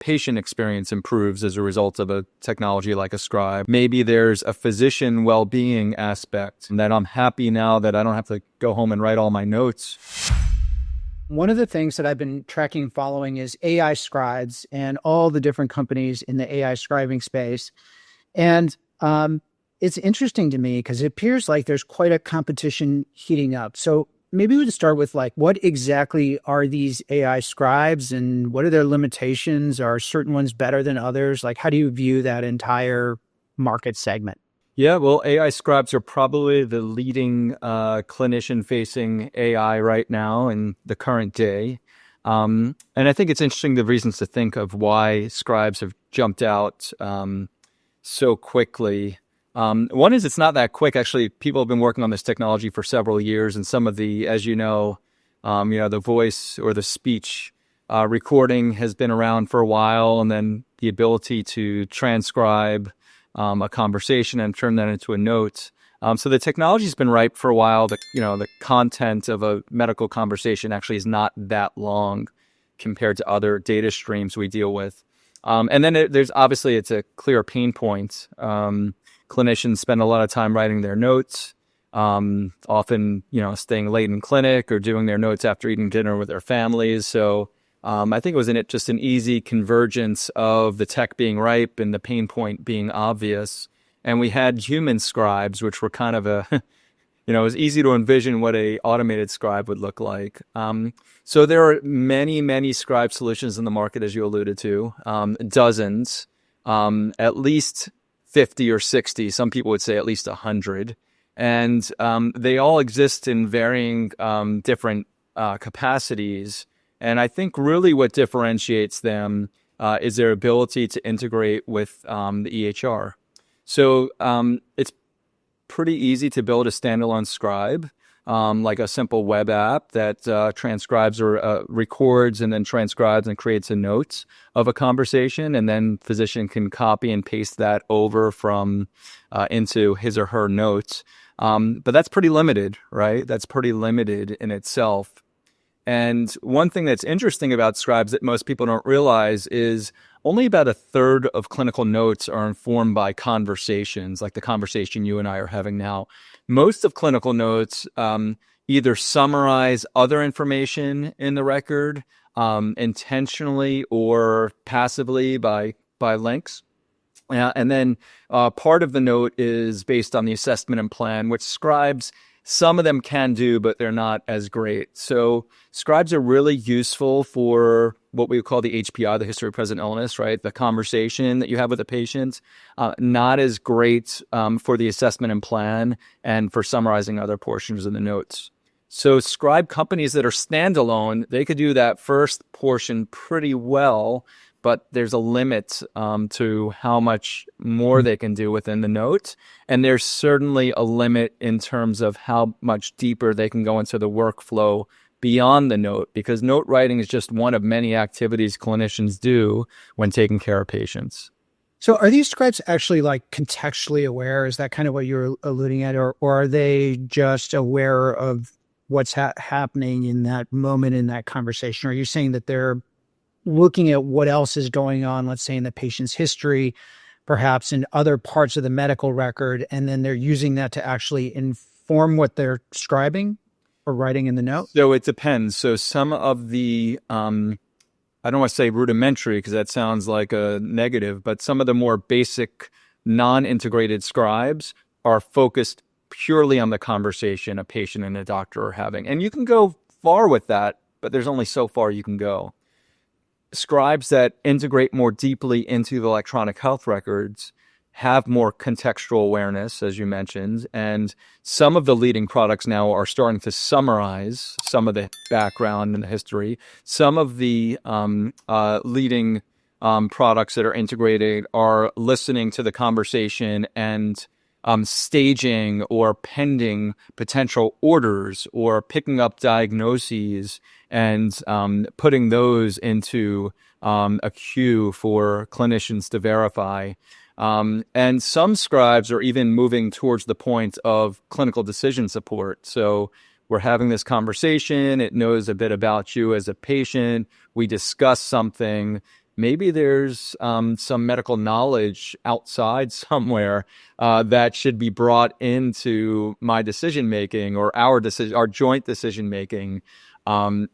patient experience improves as a result of a technology like a Scribe. Maybe there's a physician well-being aspect that I'm happy now that I don't have to go home and write all my notes. One of the things that I've been tracking and following is AI scribes and all the different companies in the AI scribing space. And it's interesting to me because it appears like there's quite a competition heating up. So maybe we would start with like, what exactly are these AI scribes and what are their limitations? Are certain ones better than others? Like, how do you view that entire market segment? Yeah, well, AI scribes are probably the leading clinician-facing AI right now in the current day. And I think it's interesting the reasons to think of why scribes have jumped out so quickly. One is it's not that quick. Actually, people have been working on this technology for several years, and some of the, as the voice or the speech recording has been around for a while, and then the ability to transcribe a conversation and turn that into a note. So the technology's been ripe for a while. The content of a medical conversation actually is not that long compared to other data streams we deal with. And then there's obviously it's a clear pain point. Clinicians spend a lot of time writing their notes, often, staying late in clinic or doing their notes after eating dinner with their families. So I think it was just an easy convergence of the tech being ripe and the pain point being obvious. And we had human scribes, which were kind of it was easy to envision what a automated scribe would look like. So there are many, many scribe solutions in the market, as you alluded to, dozens, at least 50 or 60. Some people would say at least 100. And they all exist in varying different capacities. And I think really what differentiates them is their ability to integrate with the EHR. So it's pretty easy to build a standalone scribe, like a simple web app that transcribes or records and then transcribes and creates a note of a conversation, and then physician can copy and paste that over from into his or her notes. But that's pretty limited, right? That's pretty limited in itself. And one thing that's interesting about scribes that most people don't realize is only about a third of clinical notes are informed by conversations, like the conversation you and I are having now. Most of clinical notes either summarize other information in the record intentionally or passively by links. And then part of the note is based on the assessment and plan, which scribes, some of them can do, but they're not as great. So scribes are really useful for what we would call the HPI, the history of present illness, right? The conversation that you have with a patient. Not as great for the assessment and plan and for summarizing other portions of the notes. So scribe companies that are standalone, they could do that first portion pretty well, but there's a limit to how much more they can do within the note. And there's certainly a limit in terms of how much deeper they can go into the workflow beyond the note, because note writing is just one of many activities clinicians do when taking care of patients. So are these scribes actually like contextually aware? Is that kind of what you're alluding at? Or are they just aware of what's happening in that moment in that conversation? Are you saying that they're looking at what else is going on, let's say in the patient's history, perhaps in other parts of the medical record, and then they're using that to actually inform what they're scribing or writing in the note? So it depends. So some of the, I don't want to say rudimentary because that sounds like a negative, but some of the more basic non-integrated scribes are focused purely on the conversation a patient and a doctor are having. And you can go far with that, but there's only so far you can go. Scribes that integrate more deeply into the electronic health records have more contextual awareness, as you mentioned, and some of the leading products now are starting to summarize some of the background and the history. Some of the leading products that are integrated are listening to the conversation and staging or pending potential orders or picking up diagnoses and putting those into a queue for clinicians to verify. And some scribes are even moving towards the point of clinical decision support. So we're having this conversation. It knows a bit about you as a patient. We discuss something. maybe there's some medical knowledge outside somewhere that should be brought into my decision making or our joint decision making.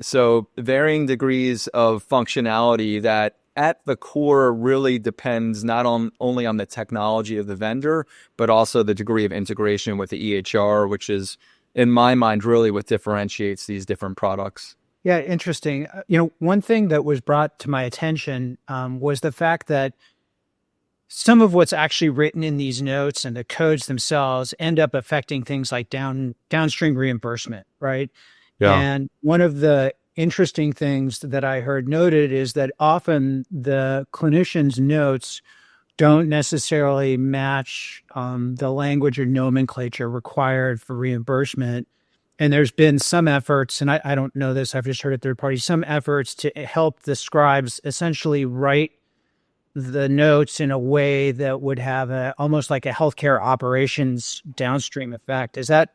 So varying degrees of functionality that at the core really depends not only on the technology of the vendor, but also the degree of integration with the EHR, which is, in my mind, really what differentiates these different products. Yeah, interesting. One thing that was brought to my attention was the fact that some of what's actually written in these notes and the codes themselves end up affecting things like downstream reimbursement, right? Yeah. And one of the interesting things that I heard noted is that often the clinician's notes don't necessarily match the language or nomenclature required for reimbursement. And there's been some efforts, and I don't know this, I've just heard it third party, some efforts to help the scribes essentially write the notes in a way that would have almost like a healthcare operations downstream effect. Is that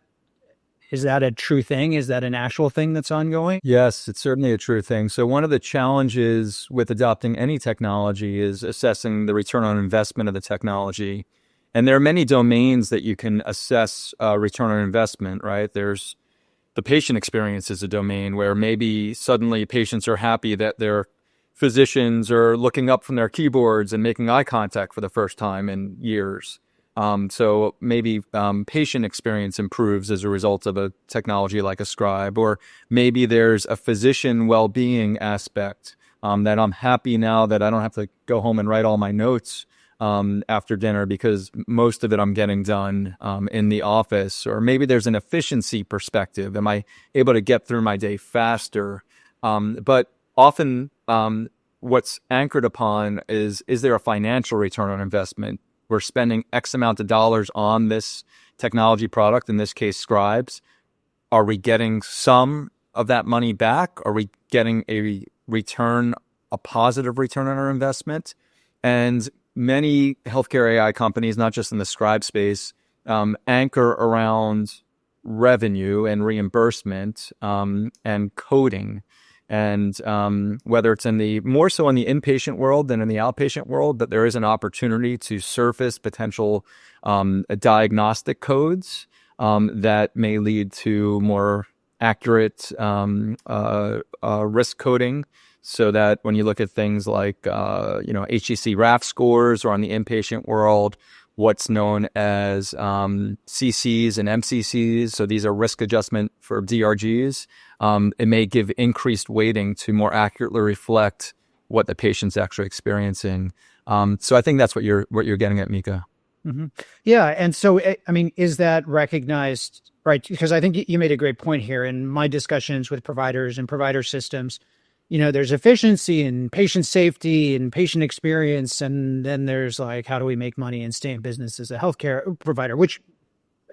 a true thing? Is that an actual thing that's ongoing? Yes, it's certainly a true thing. So one of the challenges with adopting any technology is assessing the return on investment of the technology. And there are many domains that you can assess return on investment, right? There's the patient experience is a domain where maybe suddenly patients are happy that their physicians are looking up from their keyboards and making eye contact for the first time in years. So maybe patient experience improves as a result of a technology like a Scribe, or maybe there's a physician well-being aspect that I'm happy now that I don't have to go home and write all my notes after dinner because most of it I'm getting done in the office. Or maybe there's an efficiency perspective. Am I able to get through my day faster? But often what's anchored upon is there a financial return on investment? We're spending X amount of dollars on this technology product, in this case, Scribes. Are we getting some of that money back? Are we getting a positive return on our investment? And many healthcare AI companies, not just in the Scribe space, anchor around revenue and reimbursement and coding. And whether it's more so in the inpatient world than in the outpatient world, that there is an opportunity to surface potential diagnostic codes that may lead to more accurate risk coding, so that when you look at things like HEC RAF scores, or on the inpatient world, what's known as CCs and MCCs. So these are risk adjustment for DRGs. It may give increased weighting to more accurately reflect what the patient's actually experiencing. So I think that's what you're getting at, Mika. Mm-hmm. Yeah. And so, I mean, is that recognized, right? Because I think you made a great point here in my discussions with providers and provider systems. There's efficiency and patient safety and patient experience. And then there's like, how do we make money and stay in business as a healthcare provider, which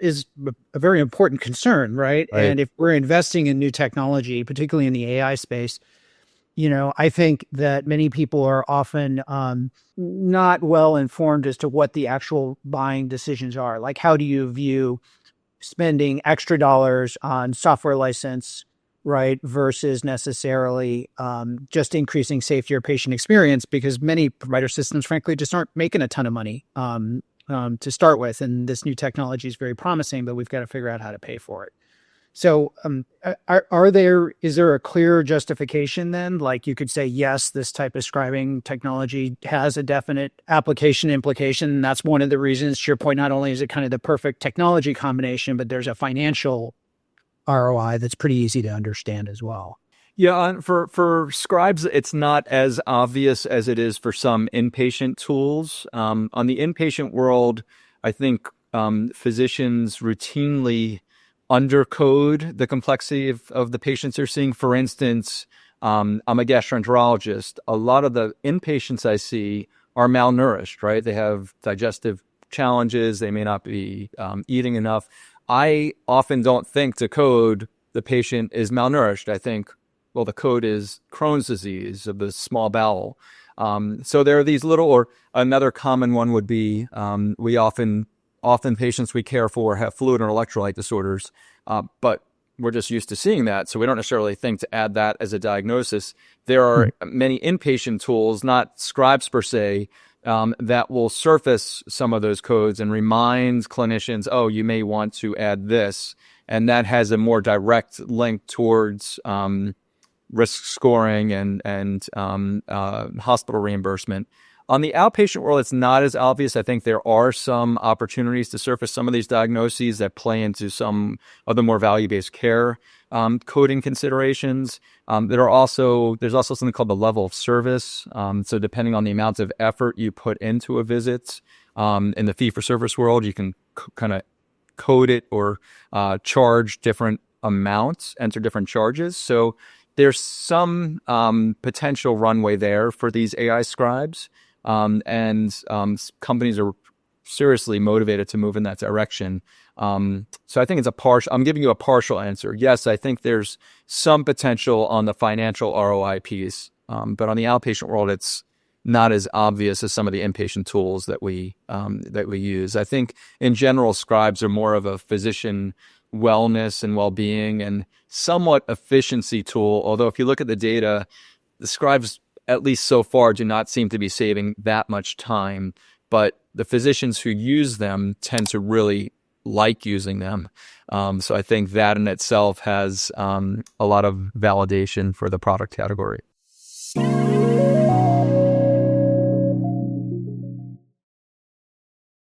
is a very important concern, right? And if we're investing in new technology, particularly in the AI space, I think that many people are often not well informed as to what the actual buying decisions are. Like, how do you view spending extra dollars on software license, right, versus necessarily just increasing safety or patient experience? Because many provider systems, frankly, just aren't making a ton of money to start with. And this new technology is very promising, but we've got to figure out how to pay for it. So is there a clear justification then? Like, you could say, yes, this type of scribing technology has a definite application implication. And that's one of the reasons, to your point, not only is it kind of the perfect technology combination, but there's a financial ROI that's pretty easy to understand as well. Yeah, for Scribes, it's not as obvious as it is for some inpatient tools. On the inpatient world, I think physicians routinely undercode the complexity of the patients they're seeing. For instance, I'm a gastroenterologist. A lot of the inpatients I see are malnourished, right? They have digestive challenges. They may not be eating enough. I often don't think to code the patient is malnourished. I think, well, the code is Crohn's disease of the small bowel. So there are these or another common one would be we often patients we care for have fluid and electrolyte disorders, but we're just used to seeing that. So we don't necessarily think to add that as a diagnosis. There are many inpatient tools, not scribes per se, that will surface some of those codes and remind clinicians, oh, you may want to add this. And that has a more direct link towards risk scoring and hospital reimbursement. On the outpatient world, it's not as obvious. I think there are some opportunities to surface some of these diagnoses that play into some of the more value-based care coding considerations. There's also something called the level of service. So depending on the amount of effort you put into a visit, in the fee-for-service world, you can kind of code it or charge different amounts, enter different charges. So there's some potential runway there for these AI scribes. And companies are seriously motivated to move in that direction. So I think I'm giving you a partial answer. Yes, I think there's some potential on the financial ROI piece, but on the outpatient world, it's not as obvious as some of the inpatient tools that we use. I think in general, scribes are more of a physician wellness and well-being and somewhat efficiency tool. Although if you look at the data, the scribes, at least so far, do not seem to be saving that much time, but the physicians who use them tend to really like using them. So I think that in itself has a lot of validation for the product category.